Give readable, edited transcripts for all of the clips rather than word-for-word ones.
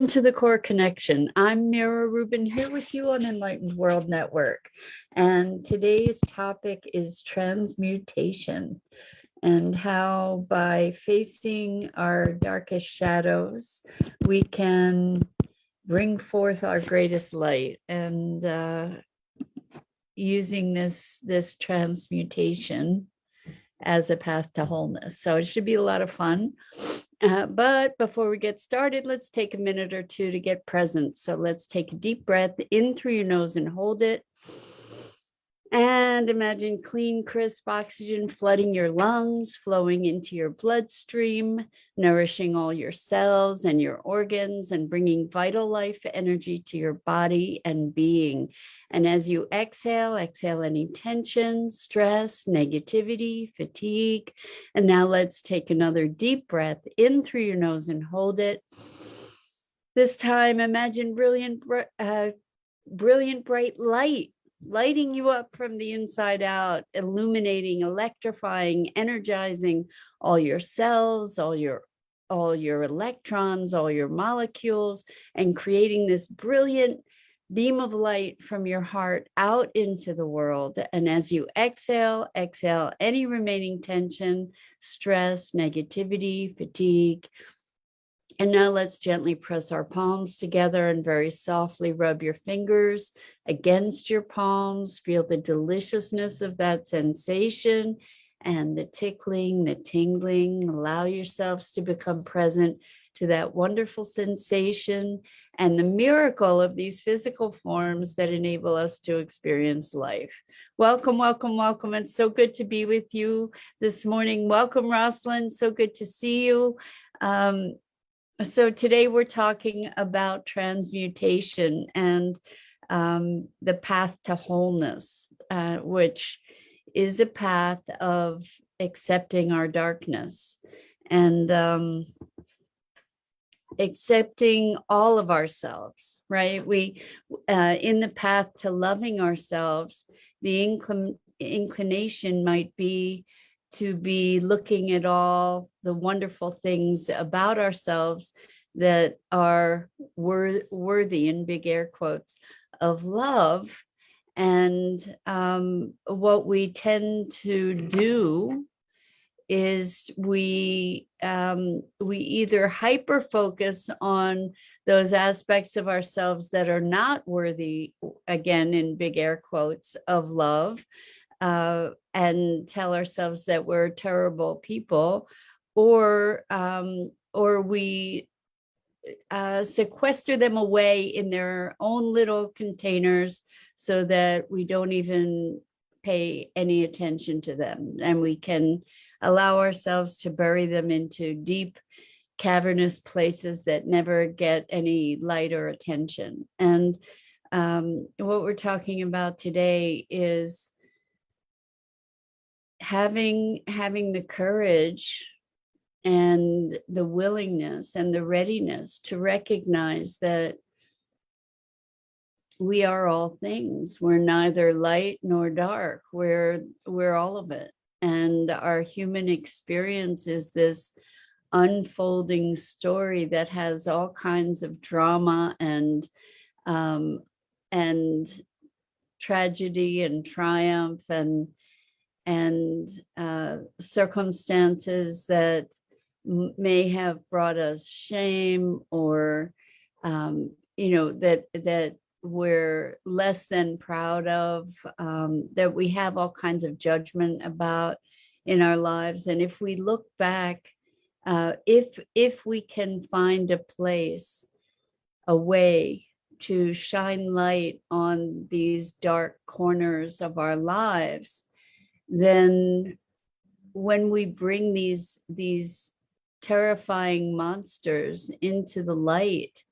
To the Core Connection. I'm Mira Rubin here with you on Enlightened World Network. And today's topic is transmutation and how by facing our darkest shadows, we can bring forth our greatest light. And using this transmutation as a path to wholeness. So it should be a lot of fun. But before we get started, let's take a minute or two to get present. So let's take a deep breath in through your nose and hold it. And imagine clean, crisp oxygen flooding your lungs, flowing into your bloodstream, nourishing all your cells and your organs, and bringing vital life energy to your body and being. And as you exhale, exhale any tension, stress, negativity, fatigue. And now let's take another deep breath in through your nose and hold it. This time, imagine brilliant bright light lighting you up from the inside out, illuminating, electrifying, energizing all your cells, all your electrons, all your molecules, and creating this brilliant beam of light from your heart out into the world. And as you exhale, exhale any remaining tension, stress, negativity, fatigue. And now let's gently press our palms together and very softly rub your fingers against your palms. Feel the deliciousness of that sensation and the tickling, the tingling. Allow yourselves to become present to that wonderful sensation and the miracle of these physical forms that enable us to experience life. Welcome, welcome, welcome. It's so good to be with you this morning. Welcome, Rosalind. So good to see you. So today we're talking about transmutation and the path to wholeness, which is a path of accepting our darkness and accepting all of ourselves, right? We, in the path to loving ourselves, the inclination might be to be looking at all the wonderful things about ourselves that are worthy, in big air quotes, of love. And what we tend to do is we either hyper focus on those aspects of ourselves that are not worthy, again, in big air quotes, of love, and tell ourselves that we're terrible people, or we sequester them away in their own little containers so that we don't even pay any attention to them, and we can allow ourselves to bury them into deep cavernous places that never get any light or attention. And what we're talking about today is having the courage and the willingness and the readiness to recognize that we are all things. We're neither light nor dark. We're all of it. And our human experience is this unfolding story that has all kinds of drama and tragedy and triumph and circumstances that may have brought us shame, or that we're less than proud of, that we have all kinds of judgment about in our lives. And if we look back, if we can find a place, a way to shine light on these dark corners of our lives, then when we bring these terrifying monsters into the light,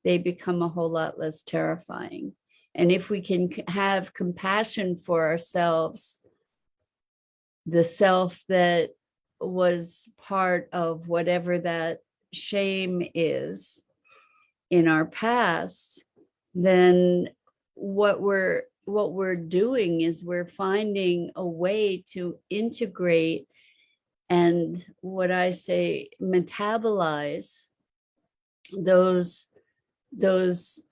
they become a whole lot less terrifying. And if we can have compassion for ourselves, the self that was part of whatever that shame is in our past, then what we're doing is we're finding a way to integrate and, what I say, metabolize those those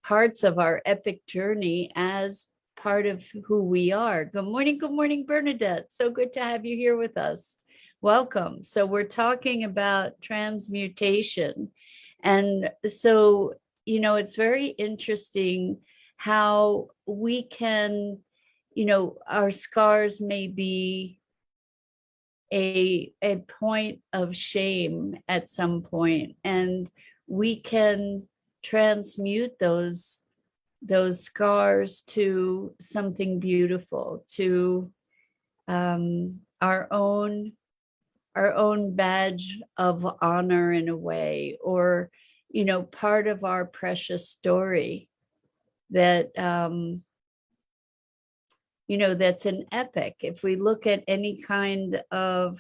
parts of our epic journey as part of who we are. Good morning, Bernadette. So good to have you here with us. Welcome. So we're talking about transmutation. And so, you know, it's very interesting how we can, you know, our scars may be a point of shame at some point, and we can transmute those scars to something beautiful, to our own badge of honor in a way, or, you know, part of our precious story that you know, that's an epic. If we look at any kind of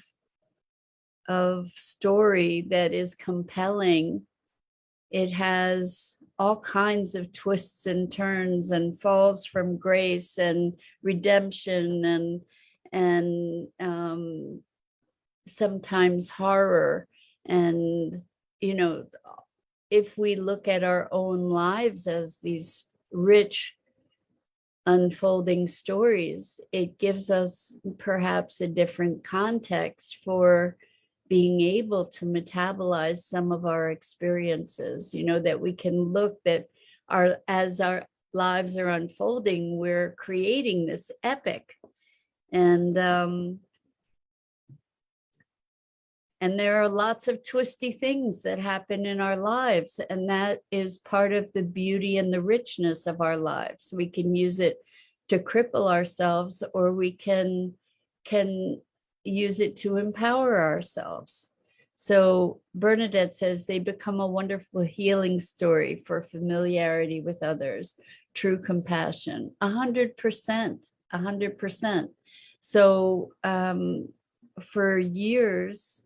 story that is compelling, it has all kinds of twists and turns and falls from grace and redemption and sometimes horror. And, you know, if we look at our own lives as these rich unfolding stories, it gives us perhaps a different context for being able to metabolize some of our experiences, you know, that we can look that as our lives are unfolding, we're creating this epic. And there are lots of twisty things that happen in our lives, and that is part of the beauty and the richness of our lives. We can use it to cripple ourselves, or we can use it to empower ourselves. So Bernadette says they become a wonderful healing story for familiarity with others, true compassion. 100%, 100%. So for years,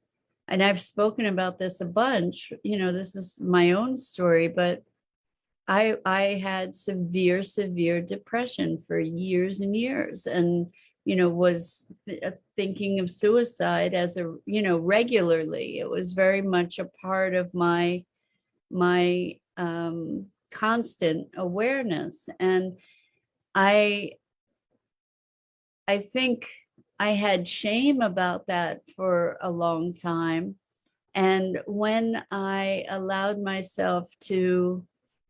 and I've spoken about this a bunch, you know, this is my own story, but I had severe depression for years and years, and, you know, was thinking of suicide as a, you know, regularly. It was very much a part of my constant awareness. And I think I had shame about that for a long time. And when I allowed myself to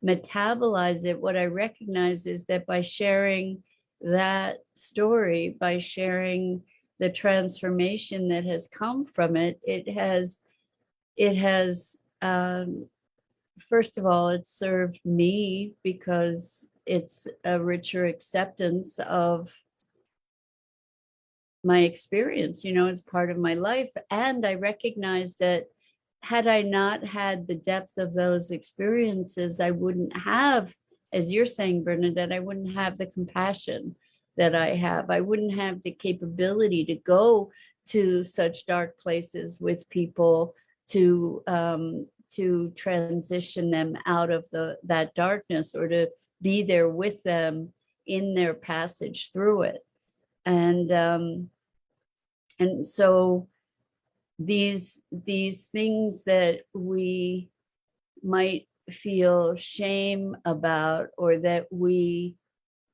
metabolize it, what I recognize is that by sharing that story, by sharing the transformation that has come from it, it has, first of all, it served me because it's a richer acceptance of my experience, you know, as part of my life. And I recognize that had I not had the depth of those experiences, I wouldn't have, as you're saying, Bernadette, I wouldn't have the compassion that I have. I wouldn't have the capability to go to such dark places with people to transition them out of that darkness, or to be there with them in their passage through it. And so these things that we might feel shame about, or that we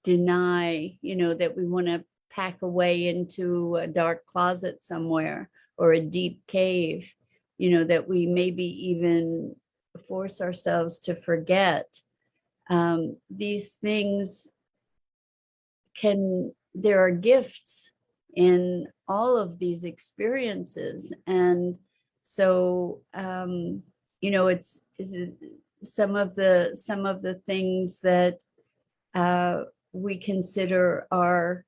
deny, you know, that we want to pack away into a dark closet somewhere, or a deep cave, you know, that we maybe even force ourselves to forget. These things there are gifts in all of these experiences. And so, you know, it's some of the things that we consider our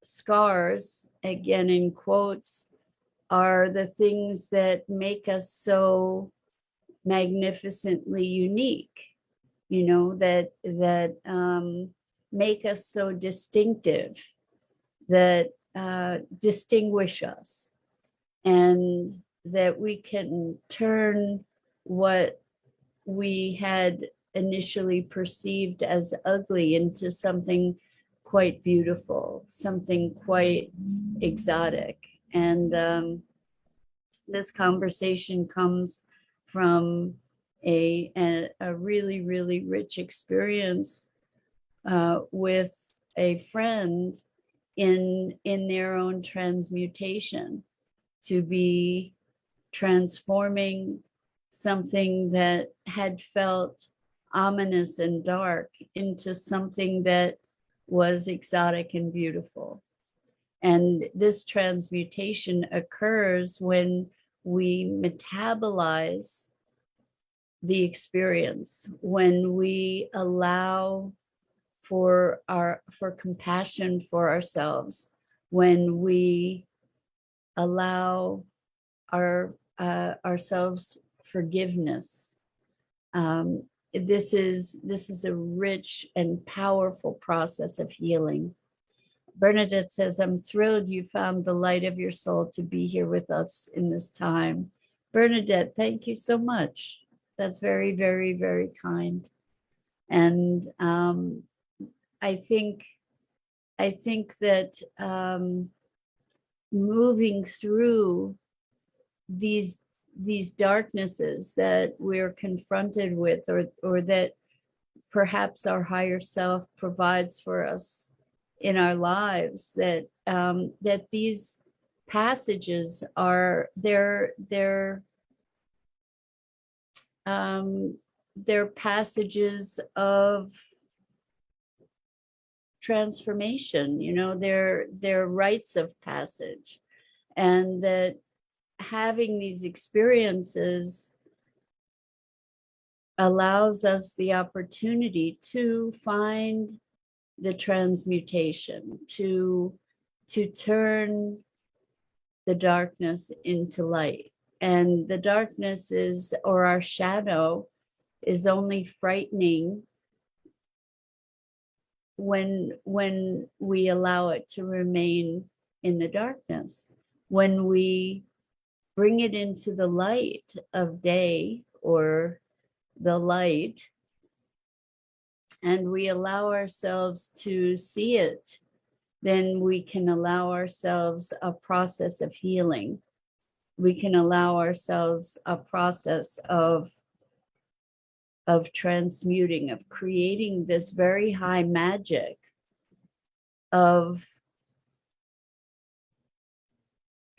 scars, again in quotes, are the things that make us so magnificently unique, you know, that make us so distinctive, that distinguish us, and that we can turn what we had initially perceived as ugly into something quite beautiful, something quite exotic. And this conversation comes from a really, really rich experience with a friend in their own transmutation, to be transforming something that had felt ominous and dark into something that was exotic and beautiful. And this transmutation occurs when we metabolize the experience, when we allow for compassion for ourselves, when we allow ourselves forgiveness. This is a rich and powerful process of healing. Bernadette says, I'm thrilled you found the light of your soul to be here with us in this time. Bernadette, thank you so much. That's very, very, very kind. And I think that moving through these darknesses that we're confronted with, or that perhaps our higher self provides for us in our lives, that that these passages are they're passages of transformation, you know, they're rites of passage, and that having these experiences allows us the opportunity to find the transmutation, to turn the darkness into light. And the darkness is, or our shadow, is only frightening when we allow it to remain in the darkness. When we bring it into the light of day, or the light, and we allow ourselves to see it, then we can allow ourselves a process of healing. We can allow ourselves a process of transmuting, of creating this very high magic of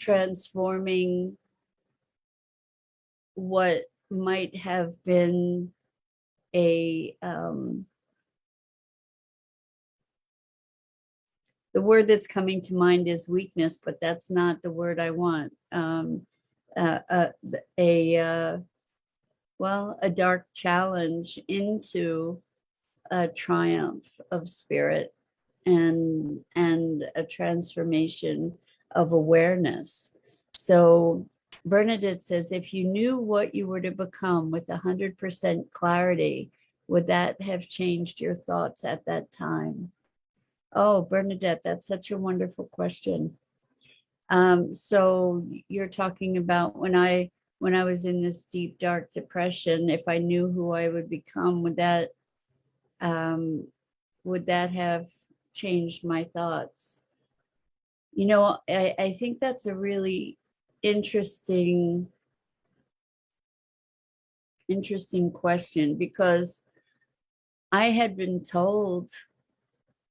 transforming what might have been a the word that's coming to mind is weakness, but that's not the word I want. A dark challenge into a triumph of spirit, and a transformation of awareness. So Bernadette says, if you knew what you were to become with 100% clarity, would that have changed your thoughts at that time? Oh, Bernadette, that's such a wonderful question. So you're talking about when I was in this deep, dark depression, if I knew who I would become, would that have changed my thoughts? You know, I think that's a really interesting question, because I had been told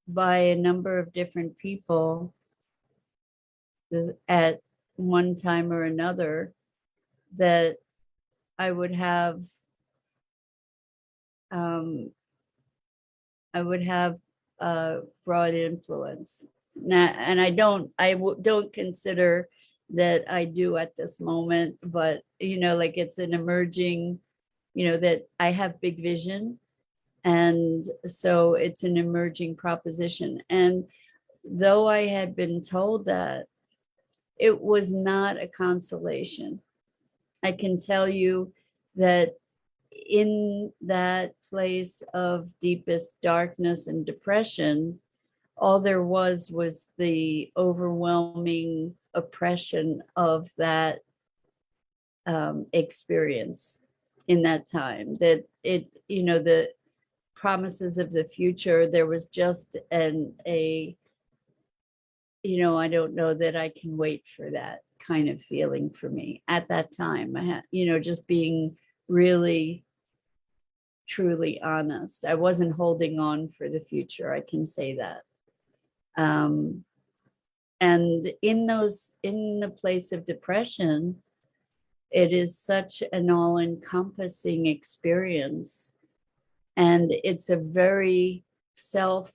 by a number of different people at one time or another that I would have broad influence. And I don't consider that I do at this moment, but you know, like, it's an emerging, you know, that I have big vision, and so it's an emerging proposition. And though I had been told that, it was not a consolation. I can tell you that in that place of deepest darkness and depression, all there was the overwhelming oppression of that experience in that time. That it, you know, the promises of the future, there was just you know, I don't know that I can wait for that kind of feeling for me at that time. I had, you know, just being really truly honest. I wasn't holding on for the future. I can say that. And in the place of depression, it is such an all-encompassing experience, and it's a very self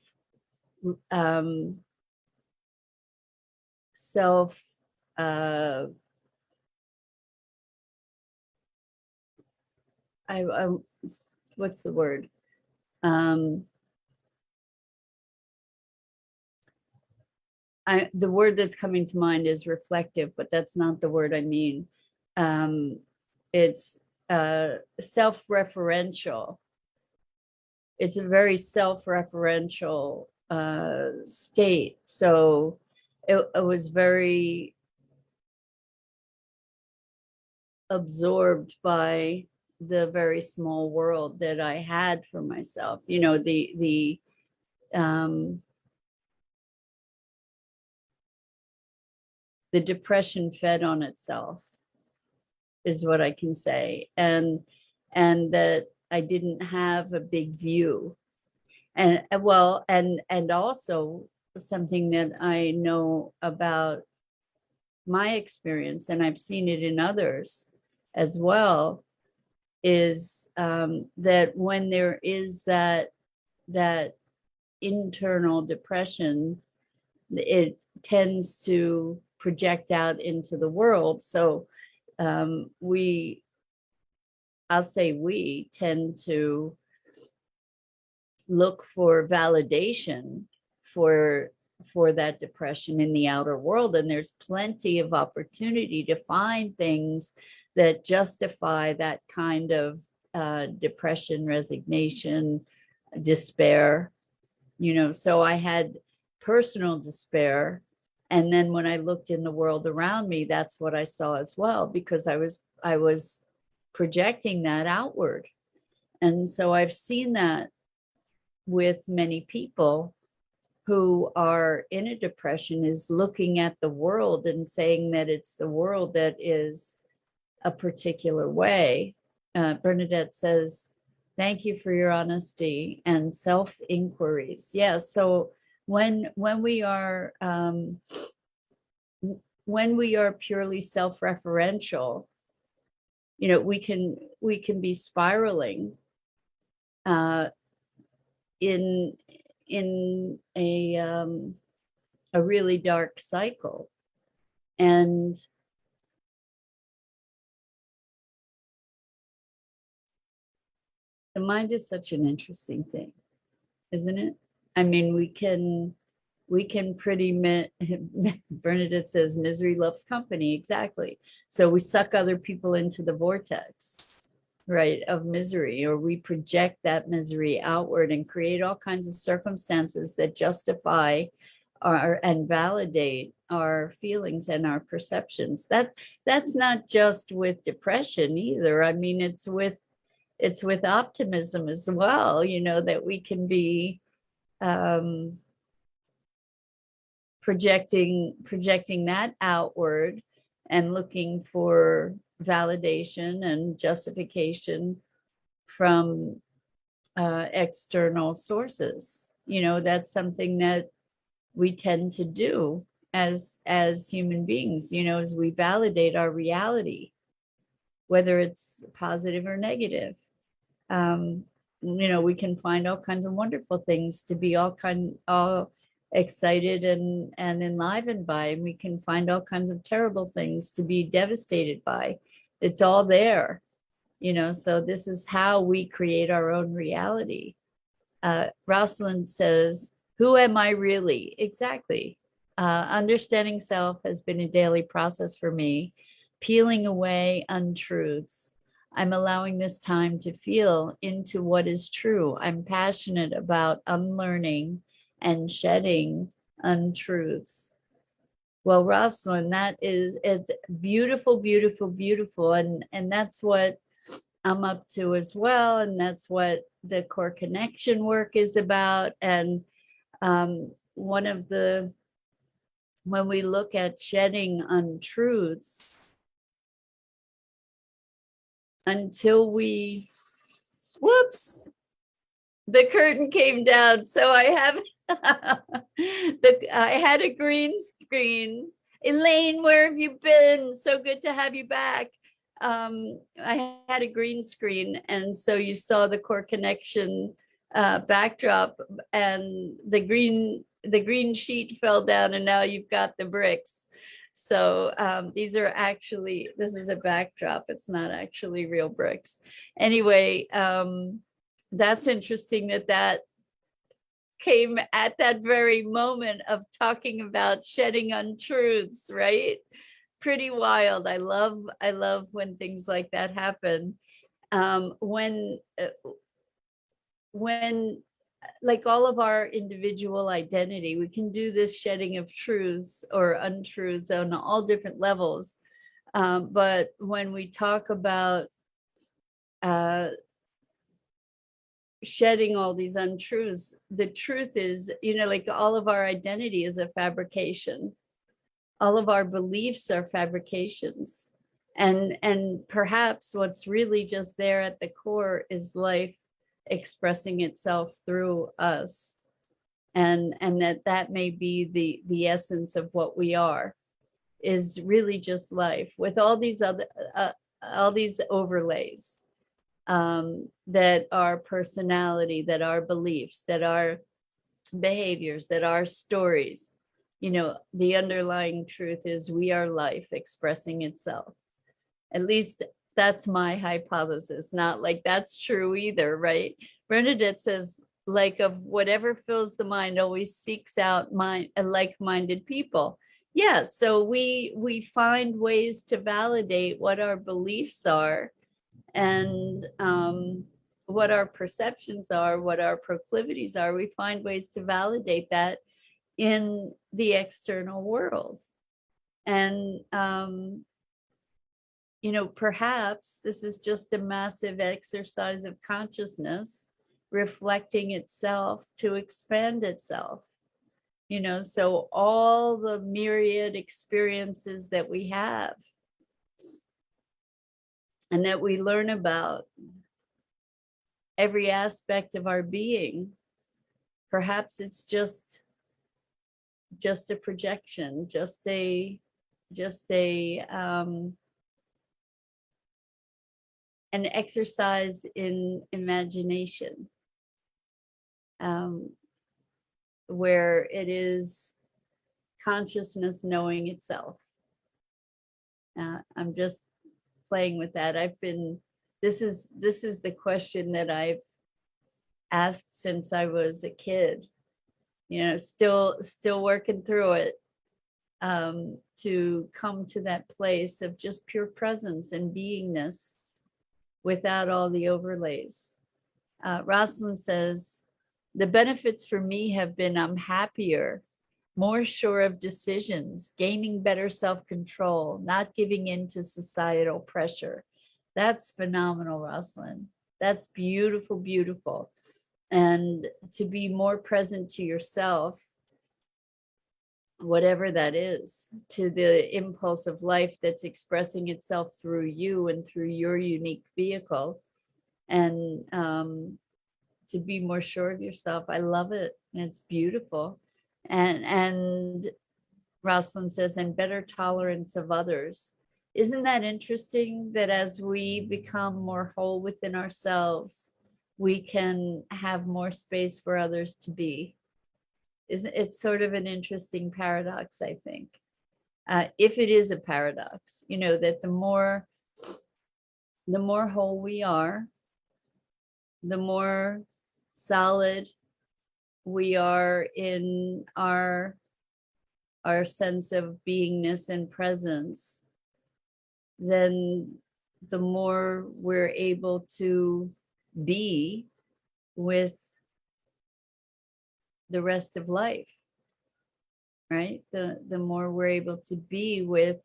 self I what's the word? The word that's coming to mind is reflective, but that's not the word I mean. It's self-referential. It's a very self-referential state. So it was very absorbed by the very small world that I had for myself. You know, the depression fed on itself is what I can say, and that I didn't have a big view, and well, and also something that I know about my experience, and I've seen it in others as well, is that when there is that internal depression, it tends to project out into the world. So I'll say we tend to look for validation for that depression in the outer world, and there's plenty of opportunity to find things that justify that kind of depression, resignation, despair. You know, so I had personal despair, and then when I looked in the world around me, that's what I saw as well, because I was projecting that outward. And so I've seen that with many people who are in a depression, is looking at the world and saying that it's the world that is a particular way. Bernadette says, thank you for your honesty and self-inquiries. Yeah, so when we are purely self-referential, you know, we can be spiraling in a really dark cycle. And the mind is such an interesting thing, isn't it? I mean, we can pretty Bernadette says misery loves company. Exactly. So we suck other people into the vortex, right, of misery, or we project that misery outward and create all kinds of circumstances that justify and validate our feelings and our perceptions. That's not just with depression either. I mean, it's with optimism as well, you know, that we can be projecting that outward and looking for validation and justification from external sources. You know, that's something that we tend to do as human beings, you know, as we validate our reality, whether it's positive or negative. You know, we can find all kinds of wonderful things to be all excited and enlivened by, and we can find all kinds of terrible things to be devastated by. It's all there, you know. So this is how we create our own reality. Rosalind says, who am I really? Exactly. Understanding self has been a daily process for me, peeling away untruths. I'm allowing this time to feel into what is true. I'm passionate about unlearning and shedding untruths. Well, Rosalind, it's beautiful, beautiful, beautiful. And that's what I'm up to as well. And that's what the core connection work is about. And when we look at shedding untruths, until we Whoops, the curtain came down. So I have I had a green screen. Elaine, where have you been? So good to have you back. I had a green screen, and so you saw the core connection backdrop, and the green sheet fell down, and now you've got the bricks. So these are actually, this is a backdrop. It's not actually real bricks. Anyway, that's interesting that came at that very moment of talking about shedding untruths, right? Pretty wild. I love when things like that happen. When like all of our individual identity, we can do this shedding of truths or untruths on all different levels. But when we talk about shedding all these untruths, the truth is, like all of our identity is a fabrication. All of our beliefs are fabrications. And perhaps what's really just there at the core is life expressing itself through us. And that may be the essence of what we are, is really just life with all these overlays, that are personality, that are beliefs, that are behaviors, that are stories. The underlying truth is we are life expressing itself. At least that's my hypothesis. Not like that's true either, right? Bernadette says, like, of whatever fills the mind always seeks out like-minded people. Yeah, so we find ways to validate what our beliefs are, and what our perceptions are, what our proclivities are. We find ways to validate that in the external world. And perhaps this is just a massive exercise of consciousness reflecting itself to expand itself. So all the myriad experiences that we have and that we learn about, every aspect of our being, perhaps it's just a projection, just a an exercise in imagination, where it is consciousness knowing itself. I'm just playing with that. This is the question that I've asked since I was a kid, still working through it, to come to that place of just pure presence and beingness without all the overlays. Rosalind says, the benefits for me have been I'm happier, more sure of decisions, gaining better self-control, not giving in to societal pressure. That's phenomenal, Rosalind. That's beautiful, beautiful. And to be more present to yourself, whatever that is, to the impulse of life that's expressing itself through you and through your unique vehicle, and to be more sure of yourself. I love it. And it's beautiful. And Rosalind says, and better tolerance of others. Isn't that interesting that as we become more whole within ourselves, we can have more space for others to be? It's sort of an interesting paradox, I think. If it is a paradox, that the more whole we are, the more solid we are in our sense of beingness and presence, then the more we're able to be with the rest of life, right? The more we're able to be with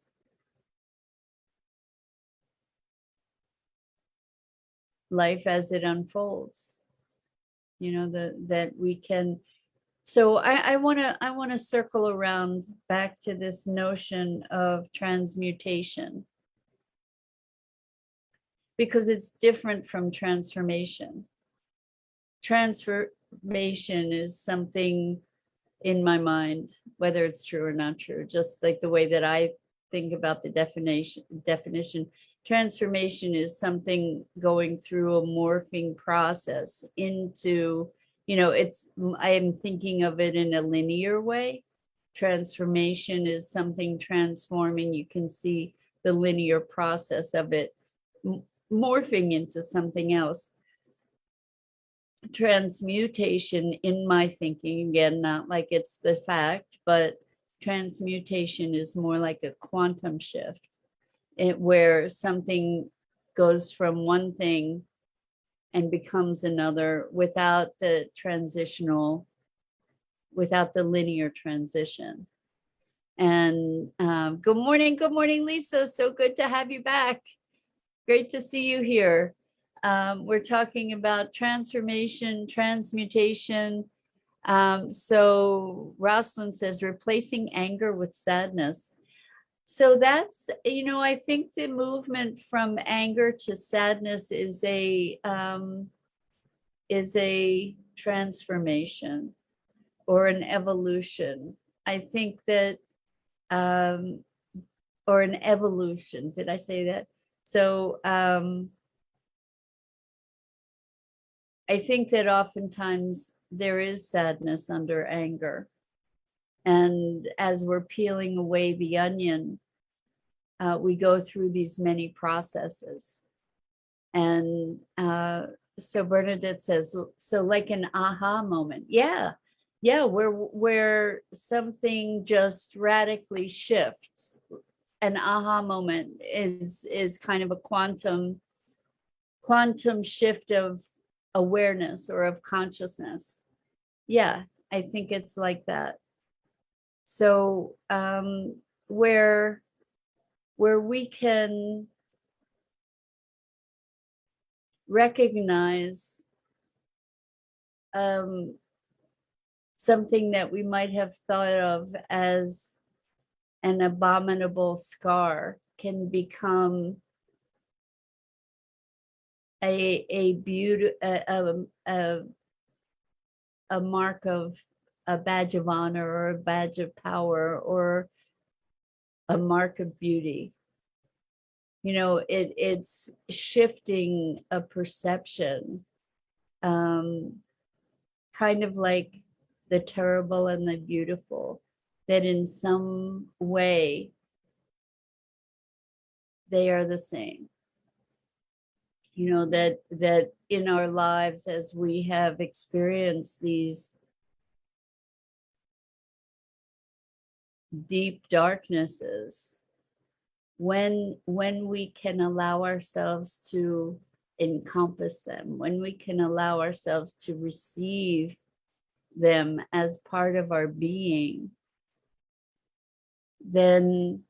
life as it unfolds, that we can. So I want to circle around back to this notion of transmutation. because it's different from transformation. Transformation is something, in my mind, whether it's true or not true, just like the way that I think about the definition, transformation is something going through a morphing process into, I am thinking of it in a linear way. Transformation is something transforming. You can see the linear process of it morphing into something else. Transmutation, in my thinking, again, not like it's the fact, but transmutation is more like a quantum shift, where something goes from one thing and becomes another without the linear transition. And good morning, Lisa. So good to have you back. Great to see you here. We're talking about transformation, transmutation. So Rosalind says, replacing anger with sadness. So that's, I think the movement from anger to sadness is a transformation or an evolution. I think that, or an evolution. Did I say that? So I think that oftentimes there is sadness under anger. And as we're peeling away the onion, we go through these many processes. And so Bernadette says, so like an aha moment. Yeah, where something just radically shifts. An aha moment is kind of a quantum shift of awareness or of consciousness. Yeah, I think it's like that. So where we can recognize something that we might have thought of as an abominable scar can become a beauty, a mark of a badge of honor or a badge of power or a mark of beauty. It's shifting a perception, kind of like the terrible and the beautiful, that in some way they are the same. That in our lives, as we have experienced these deep darknesses, when we can allow ourselves to encompass them, when we can allow ourselves to receive them as part of our being, then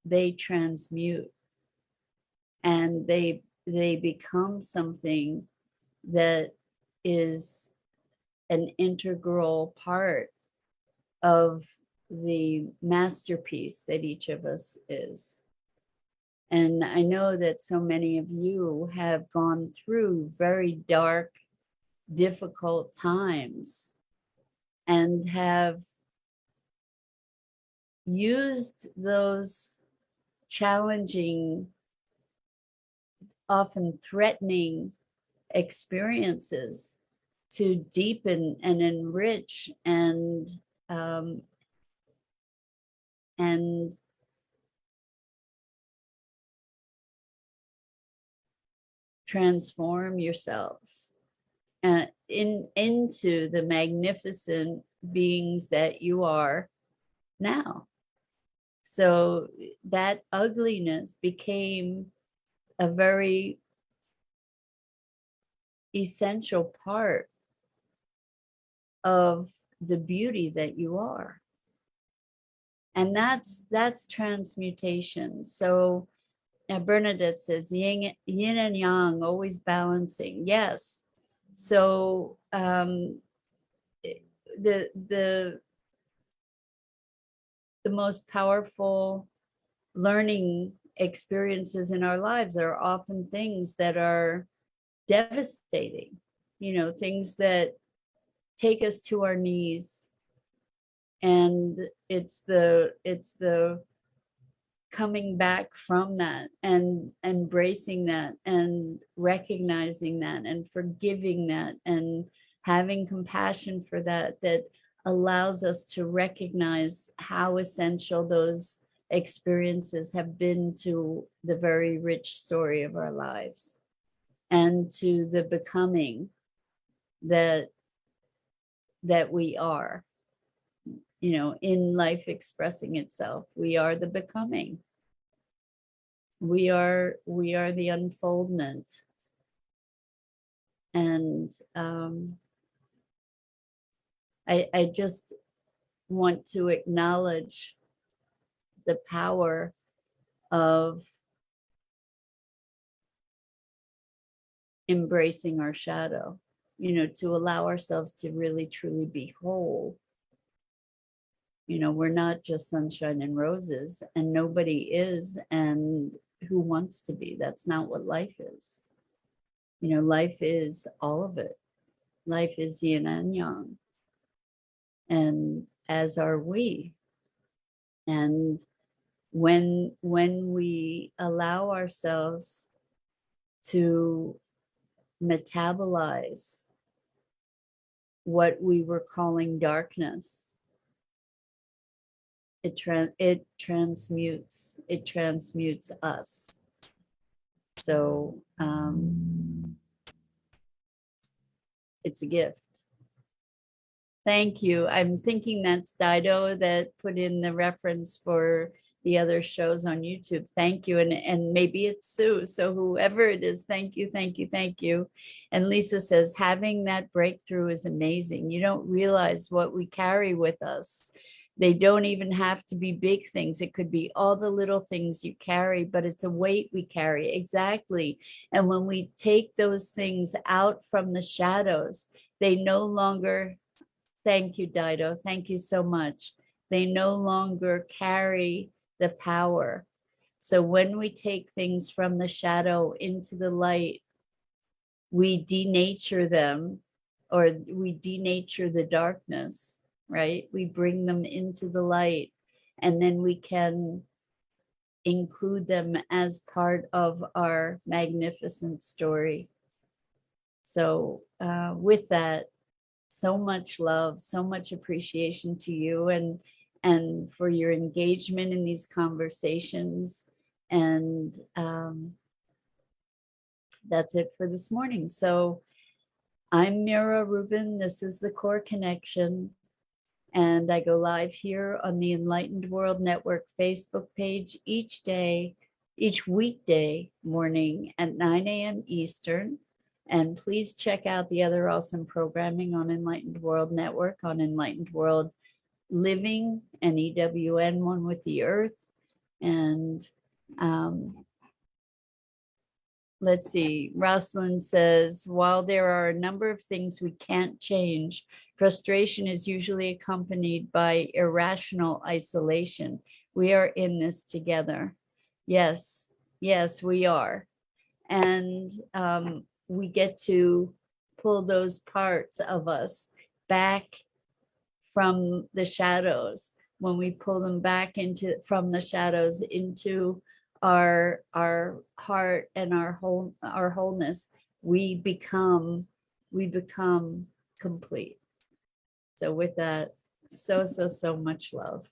they transmute and they become something that is an integral part of the masterpiece that each of us is. And I know that so many of you have gone through very dark, difficult times and have used those challenging, often threatening experiences to deepen and enrich and transform yourselves into the magnificent beings that you are now. So that ugliness became a very essential part of the beauty that you are. And that's transmutation. So Bernadette says yin and yang, always balancing. Yes. So the most powerful learning experiences in our lives are often things that are devastating, things that take us to our knees. And it's the coming back from that and embracing that and recognizing that and forgiving that and having compassion for that, that allows us to recognize how essential those experiences have been to the very rich story of our lives and to the becoming that we are, in life expressing itself. We are the becoming. We are the unfoldment. And I just want to acknowledge the power of embracing our shadow, to allow ourselves to really truly be whole. We're not just sunshine and roses, and nobody is, and who wants to be? That's not what life is. Life is all of it. Life is yin and yang, and as are we. And when we allow ourselves to metabolize what we were calling darkness, it transmutes us. So it's a gift. Thank you. I'm thinking that's Dido that put in the reference for the other shows on YouTube. Thank you. And maybe it's Sue. So whoever it is, thank you, thank you, thank you. And Lisa says, having that breakthrough is amazing. You don't realize what we carry with us. They don't even have to be big things. It could be all the little things you carry, but it's a weight we carry. Exactly. And when we take those things out from the shadows, they no longer, thank you, Dido. Thank you so much. They no longer carry the power. So when we take things from the shadow into the light, we denature them, or we denature the darkness, right? We bring them into the light, and then we can include them as part of our magnificent story. So with that, so much love, so much appreciation to you, and for your engagement in these conversations. And that's it for this morning. So I'm Mira Rubin. This is the Core Connection. And I go live here on the Enlightened World Network Facebook page each weekday morning at 9 a.m. Eastern. And please check out the other awesome programming on Enlightened World Network, on Enlightened World Living and EWN, One with the Earth. And let's see, Rosalind says, while there are a number of things we can't change, frustration is usually accompanied by irrational isolation. We are in this together. Yes, we are. And we get to pull those parts of us back from the shadows. When we pull them back from the shadows into our heart and our wholeness, we become complete. So with that, so much love.